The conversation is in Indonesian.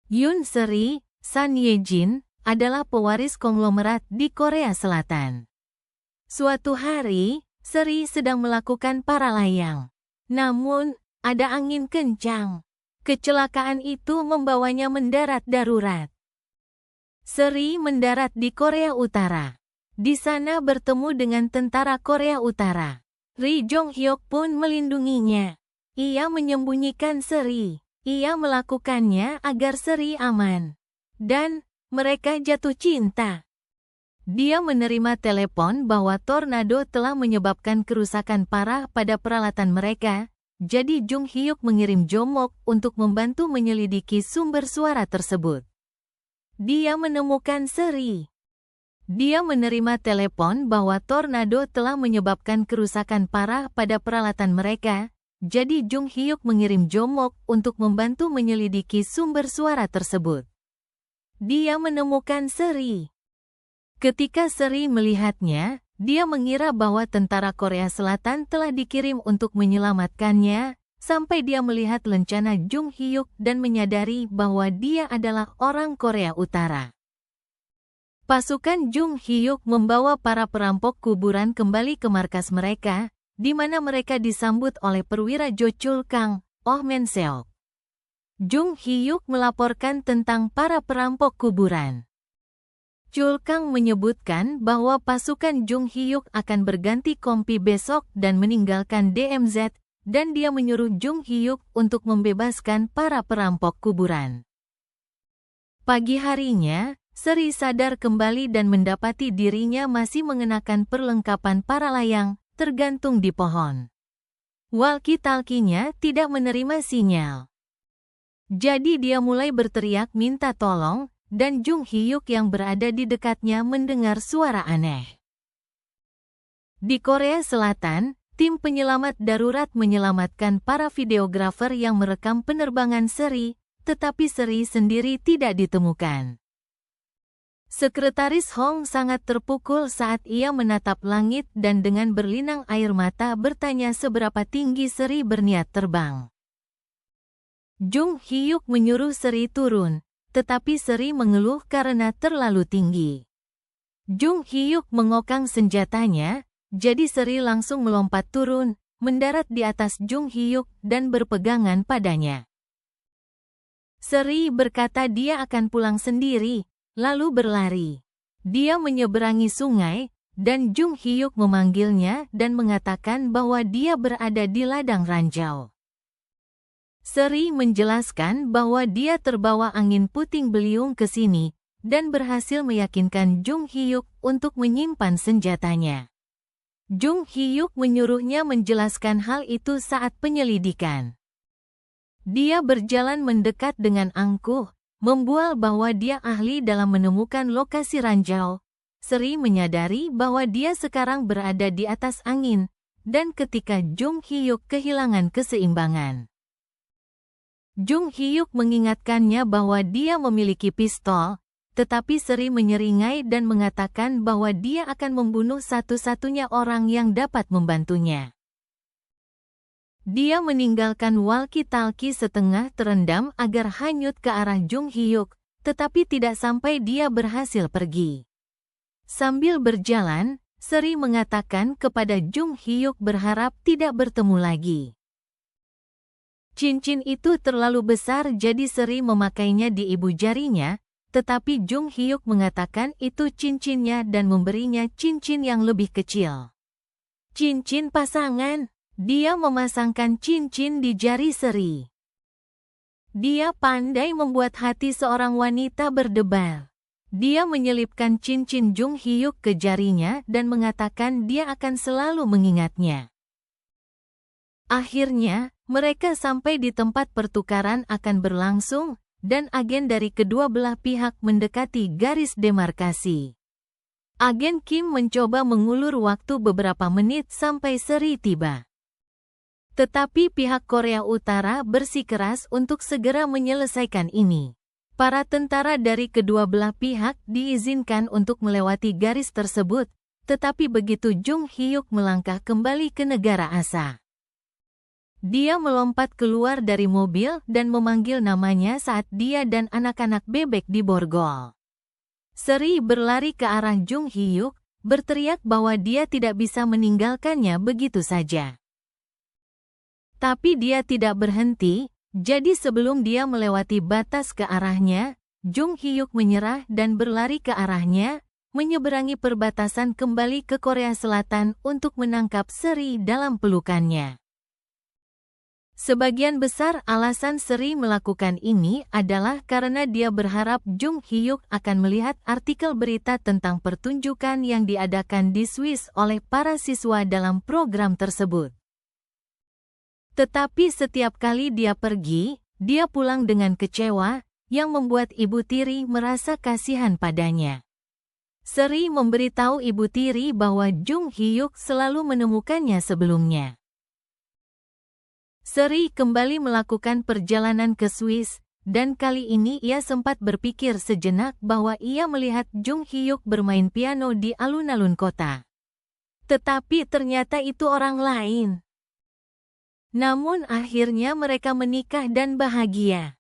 Yoon Seri, Son Ye-jin, adalah pewaris konglomerat di Korea Selatan. Suatu hari, Seri sedang melakukan para layang. Namun, ada angin kencang. Kecelakaan itu membawanya mendarat darurat. Seri mendarat di Korea Utara. Di sana bertemu dengan tentara Korea Utara. Ri Jong-hyuk pun melindunginya. Ia menyembunyikan Seri. Ia melakukannya agar Seri aman. Dan, mereka jatuh cinta. Dia menerima telepon bahwa tornado telah menyebabkan kerusakan parah pada peralatan mereka, jadi Jung Hyuk mengirim Jomok untuk membantu menyelidiki sumber suara tersebut. Dia menemukan Seri. Dia menerima telepon bahwa tornado telah menyebabkan kerusakan parah pada peralatan mereka, jadi Jung Hyuk mengirim Jomok untuk membantu menyelidiki sumber suara tersebut. Dia menemukan Seri. Ketika Seri melihatnya, dia mengira bahwa tentara Korea Selatan telah dikirim untuk menyelamatkannya, sampai dia melihat lencana Jung Hyuk dan menyadari bahwa dia adalah orang Korea Utara. Pasukan Jung Hyuk membawa para perampok kuburan kembali ke markas mereka, di mana mereka disambut oleh perwira Jo Chul Kang, Oh Men Seok. Jung Hyuk melaporkan tentang para perampok kuburan. Chul Kang menyebutkan bahwa pasukan Jung Hyuk akan berganti kompi besok dan meninggalkan DMZ, dan dia menyuruh Jung Hyuk untuk membebaskan para perampok kuburan. Pagi harinya, Seri sadar kembali dan mendapati dirinya masih mengenakan perlengkapan para layang, tergantung di pohon. Walkie-talkie-nya tidak menerima sinyal. Jadi dia mulai berteriak minta tolong, dan Jung Hyuk yang berada di dekatnya mendengar suara aneh. Di Korea Selatan, tim penyelamat darurat menyelamatkan para videografer yang merekam penerbangan Seri, tetapi Seri sendiri tidak ditemukan. Sekretaris Hong sangat terpukul saat ia menatap langit dan dengan berlinang air mata bertanya seberapa tinggi Seri berniat terbang. Jung Hyuk menyuruh Seri turun, tetapi Seri mengeluh karena terlalu tinggi. Jung Hyuk mengokang senjatanya, jadi Seri langsung melompat turun, mendarat di atas Jung Hyuk dan berpegangan padanya. Seri berkata dia akan pulang sendiri, lalu berlari. Dia menyeberangi sungai, dan Jung Hyuk memanggilnya dan mengatakan bahwa dia berada di ladang ranjau. Seri menjelaskan bahwa dia terbawa angin puting beliung ke sini, dan berhasil meyakinkan Jung Hyuk untuk menyimpan senjatanya. Jung Hyuk menyuruhnya menjelaskan hal itu saat penyelidikan. Dia berjalan mendekat dengan angkuh, membual bahwa dia ahli dalam menemukan lokasi ranjau. Seri menyadari bahwa dia sekarang berada di atas angin, dan ketika Jung Hyuk kehilangan keseimbangan. Jung Hyuk mengingatkannya bahwa dia memiliki pistol, tetapi Seri menyeringai dan mengatakan bahwa dia akan membunuh satu-satunya orang yang dapat membantunya. Dia meninggalkan walkie-talkie setengah terendam agar hanyut ke arah Jung Hyuk, tetapi tidak sampai dia berhasil pergi. Sambil berjalan, Seri mengatakan kepada Jung Hyuk berharap tidak bertemu lagi. Cincin itu terlalu besar jadi Seri memakainya di ibu jarinya, tetapi Jung Hyuk mengatakan itu cincinnya dan memberinya cincin yang lebih kecil. Cincin pasangan, dia memasangkan cincin di jari Seri. Dia pandai membuat hati seorang wanita berdebar. Dia menyelipkan cincin Jung Hyuk ke jarinya dan mengatakan dia akan selalu mengingatnya. Akhirnya, mereka sampai di tempat pertukaran akan berlangsung, dan agen dari kedua belah pihak mendekati garis demarkasi. Agen Kim mencoba mengulur waktu beberapa menit sampai Seri tiba. Tetapi pihak Korea Utara bersikeras untuk segera menyelesaikan ini. Para tentara dari kedua belah pihak diizinkan untuk melewati garis tersebut, tetapi begitu Jung Hyuk melangkah kembali ke negara asa, dia melompat keluar dari mobil dan memanggil namanya saat dia dan anak-anak bebek diborgol. Seri berlari ke arah Jung Hyuk, berteriak bahwa dia tidak bisa meninggalkannya begitu saja. Tapi dia tidak berhenti, jadi sebelum dia melewati batas ke arahnya, Jung Hyuk menyerah dan berlari ke arahnya, menyeberangi perbatasan kembali ke Korea Selatan untuk menangkap Seri dalam pelukannya. Sebagian besar alasan Seri melakukan ini adalah karena dia berharap Jung Hyuk akan melihat artikel berita tentang pertunjukan yang diadakan di Swiss oleh para siswa dalam program tersebut. Tetapi setiap kali dia pergi, dia pulang dengan kecewa, yang membuat Ibu Tiri merasa kasihan padanya. Seri memberitahu Ibu Tiri bahwa Jung Hyuk selalu menemukannya sebelumnya. Seri kembali melakukan perjalanan ke Swiss, dan kali ini ia sempat berpikir sejenak bahwa ia melihat Jung Hyuk bermain piano di alun-alun kota. Tetapi ternyata itu orang lain. Namun akhirnya mereka menikah dan bahagia.